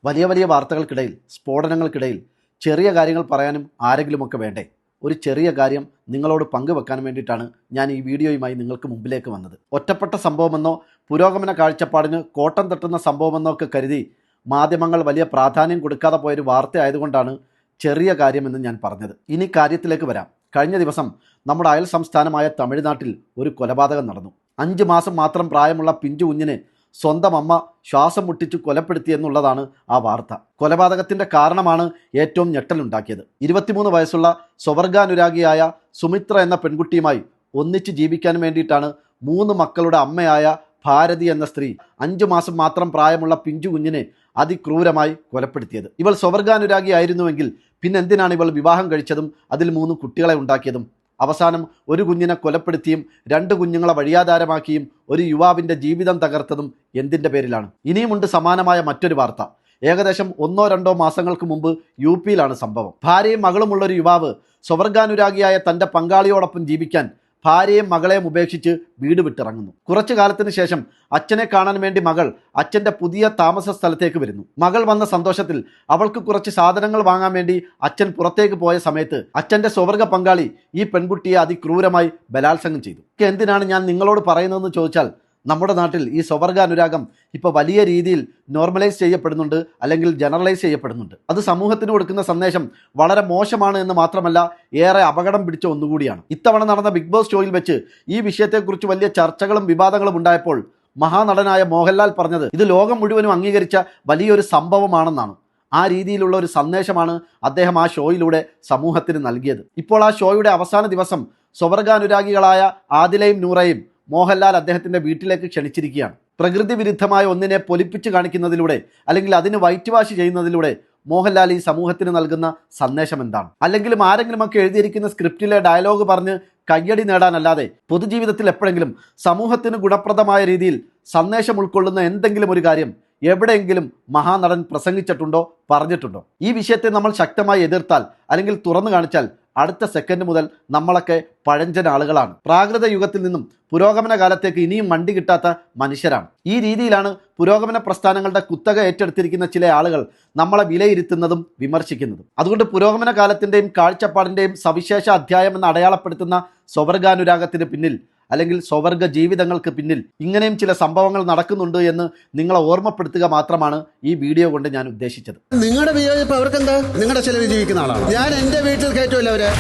വലിയ വലിയ വാർത്തകൾക്കിടയിൽ, സ്ഫോടനങ്ങൾക്കിടയിൽ ചെറിയ കാര്യങ്ങൾ പറയാനും ആരെങ്കിലുമൊക്കെ വേണ്ടേ? ഒരു ചെറിയ കാര്യം നിങ്ങളോട് പങ്കുവെക്കാൻ വേണ്ടിയിട്ടാണ് ഞാൻ ഈ വീഡിയോയുമായി നിങ്ങൾക്ക് മുമ്പിലേക്ക് വന്നത്. ഒറ്റപ്പെട്ട സംഭവമെന്നോ പുരോഗമന കാഴ്ചപ്പാടിന് കോട്ടം തട്ടുന്ന സംഭവമെന്നോ ഒക്കെ കരുതി മാധ്യമങ്ങൾ വലിയ പ്രാധാന്യം കൊടുക്കാതെ പോയൊരു വാർത്ത ആയതുകൊണ്ടാണ് ചെറിയ കാര്യമെന്ന് ഞാൻ പറഞ്ഞത്. ഇനി കാര്യത്തിലേക്ക് വരാം. കഴിഞ്ഞ ദിവസം നമ്മുടെ അയൽ സംസ്ഥാനമായ തമിഴ്നാട്ടിൽ ഒരു കൊലപാതകം നടന്നു. 5 മാസം മാത്രം പ്രായമുള്ള പിഞ്ചു കുഞ്ഞിനെ സ്വന്തം അമ്മ ശ്വാസം മുട്ടിച്ച് കൊലപ്പെടുത്തിയെന്നുള്ളതാണ് ആ വാർത്ത. കൊലപാതകത്തിൻ്റെ കാരണമാണ് ഏറ്റവും ഞെട്ടലുണ്ടാക്കിയത്. 23 വയസ്സുള്ള സ്വവർഗാനുരാഗിയായ സുമിത്ര എന്ന പെൺകുട്ടിയുമായി ഒന്നിച്ച് ജീവിക്കാൻ വേണ്ടിയിട്ടാണ് 3 മക്കളുടെ അമ്മയായ ഭാരതി എന്ന സ്ത്രീ 5 മാസം മാത്രം പ്രായമുള്ള പിഞ്ചു കുഞ്ഞിനെ അതിക്രൂരമായി കൊലപ്പെടുത്തിയത്. ഇവൾ സ്വവർഗാനുരാഗിയായിരുന്നുവെങ്കിൽ പിന്നെന്തിനാണ് ഇവൾ വിവാഹം കഴിച്ചതും അതിൽ 3 കുട്ടികളെ ഉണ്ടാക്കിയതും? അവസാനം ഒരു കുഞ്ഞിനെ കൊലപ്പെടുത്തിയും 2 കുഞ്ഞുങ്ങളെ വഴിയാധാരമാക്കിയും ഒരു യുവാവിൻ്റെ ജീവിതം തകർത്തതും എന്തിൻ്റെ പേരിലാണ്? ഇനിയുമുണ്ട് സമാനമായ മറ്റൊരു വാർത്ത. ഏകദേശം 1-2 മാസങ്ങൾക്ക് മുമ്പ് UP-യിലാണ് സംഭവം. ഭാര്യയും മകളുമുള്ളൊരു യുവാവ് സ്വവർഗാനുരാഗിയായ തൻ്റെ പങ്കാളിയോടൊപ്പം ജീവിക്കാൻ ഭാര്യയും മകളെയും ഉപേക്ഷിച്ച് വീട് വിട്ടിറങ്ങുന്നു. കുറച്ചു കാലത്തിന് ശേഷം അച്ഛനെ കാണാൻ വേണ്ടി മകൾ അച്ഛൻ്റെ പുതിയ താമസ സ്ഥലത്തേക്ക് വരുന്നു. മകൾ വന്ന സന്തോഷത്തിൽ അവൾക്ക് കുറച്ച് സാധനങ്ങൾ വാങ്ങാൻ വേണ്ടി അച്ഛൻ പുറത്തേക്ക് പോയ സമയത്ത് അച്ഛൻ്റെ സ്വവർഗ പങ്കാളി ഈ പെൺകുട്ടിയെ അതിക്രൂരമായി ബലാത്സംഗം ചെയ്തു. എന്തിനാണ് ഞാൻ നിങ്ങളോട് പറയുന്നതെന്ന് ചോദിച്ചാൽ, നമ്മുടെ നാട്ടിൽ ഈ സ്വവർഗാനുരാഗം ഇപ്പോൾ വലിയ രീതിയിൽ നോർമലൈസ് ചെയ്യപ്പെടുന്നുണ്ട്, അല്ലെങ്കിൽ ജനറലൈസ് ചെയ്യപ്പെടുന്നുണ്ട്. അത് സമൂഹത്തിന് കൊടുക്കുന്ന സന്ദേശം വളരെ മോശമാണ് എന്ന് മാത്രമല്ല, ഏറെ അപകടം പിടിച്ച ഒന്നുകൂടിയാണ്. ഇത്തവണ നടന്ന ബിഗ് ബോസ് ഷോയിൽ വെച്ച് ഈ വിഷയത്തെക്കുറിച്ച് വലിയ ചർച്ചകളും വിവാദങ്ങളും ഉണ്ടായപ്പോൾ മഹാനടനായ മോഹൻലാൽ പറഞ്ഞത് ഇത് ലോകം മുഴുവനും അംഗീകരിച്ച വലിയൊരു സംഭവമാണെന്നാണ്. ആ രീതിയിലുള്ള ഒരു സന്ദേശമാണ് അദ്ദേഹം ആ ഷോയിലൂടെ സമൂഹത്തിന് നൽകിയത്. ഇപ്പോൾ ആ ഷോയുടെ അവസാന ദിവസം സ്വവർഗാനുരാഗികളായ ആദിലയും നൂറയും മോഹൻലാൽ അദ്ദേഹത്തിൻ്റെ വീട്ടിലേക്ക് ക്ഷണിച്ചിരിക്കുകയാണ്. പ്രകൃതി വിരുദ്ധമായ ഒന്നിനെ പൊലിപ്പിച്ച് കാണിക്കുന്നതിലൂടെ, അല്ലെങ്കിൽ അതിന് വൈറ്റ് വാഷ് ചെയ്യുന്നതിലൂടെ മോഹൻലാൽ ഈ സമൂഹത്തിന് നൽകുന്ന സന്ദേശം എന്താണ്? അല്ലെങ്കിലും ആരെങ്കിലുമൊക്കെ എഴുതിയിരിക്കുന്ന സ്ക്രിപ്റ്റിലെ ഡയലോഗ് പറഞ്ഞ് കയ്യടി നേടാനല്ലാതെ പൊതുജീവിതത്തിൽ എപ്പോഴെങ്കിലും സമൂഹത്തിന് ഗുണപ്രദമായ രീതിയിൽ സന്ദേശം ഉൾക്കൊള്ളുന്ന എന്തെങ്കിലും ഒരു കാര്യം എവിടെയെങ്കിലും മഹാനടൻ പ്രസംഗിച്ചിട്ടുണ്ടോ, പറഞ്ഞിട്ടുണ്ടോ? ഈ വിഷയത്തെ നമ്മൾ ശക്തമായി എതിർത്താൽ, അല്ലെങ്കിൽ തുറന്നു കാണിച്ചാൽ അടുത്ത സെക്കൻഡ് മുതൽ നമ്മളൊക്കെ പഴഞ്ചൻ ആളുകളാണ്. പ്രാകൃത യുഗത്തിൽ നിന്നും പുരോഗമന കാലത്തേക്ക് ഇനിയും വണ്ടി കിട്ടാത്ത മനുഷ്യരാണ്. ഈ രീതിയിലാണ് പുരോഗമന പ്രസ്ഥാനങ്ങളുടെ കുത്തക ഏറ്റെടുത്തിരിക്കുന്ന ചില ആളുകൾ നമ്മളെ വിലയിരുത്തുന്നതും വിമർശിക്കുന്നതും. അതുകൊണ്ട് പുരോഗമന കാലത്തിൻ്റെയും കാഴ്ചപ്പാടിൻ്റെയും സവിശേഷ അധ്യായം എന്ന് അടയാളപ്പെടുത്തുന്ന സ്വവർഗാനുരാഗത്തിന് പിന്നിൽ, അല്ലെങ്കിൽ സ്വവർഗ ജീവിതങ്ങൾക്ക് പിന്നിൽ ഇങ്ങനെയും ചില സംഭവങ്ങൾ നടക്കുന്നുണ്ട് എന്ന് നിങ്ങളെ ഓർമ്മപ്പെടുത്തുക മാത്രമാണ് ഈ വീഡിയോ കൊണ്ട് ഞാൻ ഉദ്ദേശിച്ചത്. നിങ്ങളുടെ വിയോജിപ്പ് അവർക്കെന്താ? നിങ്ങളുടെ ചെലവ് ജീവിക്കുന്ന ആളാണ് ഞാൻ. എന്റെ വീട്ടിൽ കയറ്റുമല്ലോ അവരെ.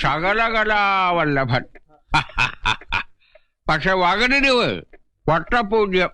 ശകലകലാവല്ലഭൻ പക്ഷെ വകരുവ് വട്ടപൂജ്യം.